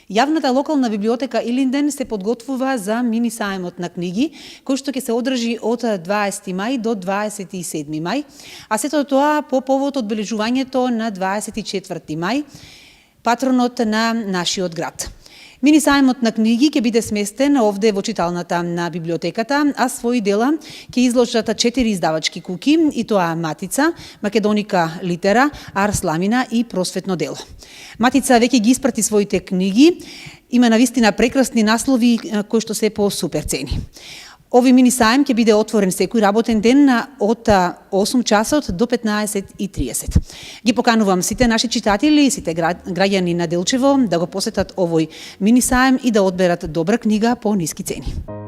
Јавната локална библиотека Илинден се подготвува за мини сајмот на книги, кој што ќе се одржи од 20 мај до 27 мај, а сето тоа по повод одбележувањето на 24 мај, патронот на нашиот град. Мини сајмот на книги ќе биде сместен овде во читалната на библиотеката, а своји дела ќе изложат 4 издавачки куки, и тоа Матица, Македоника литера, Арс Ламина и Просветно дело. Матица веќе ги испрати своите книги, има навистина прекрасни наслови кои што се по супер цени. Ови мини сајм ќе биде отворен секој работен ден од 8 часот до 15:30. Ги поканувам сите наши читатели, сите граѓани на Делчево да го посетат овој мини сајм и да одберат добра книга по ниски цени.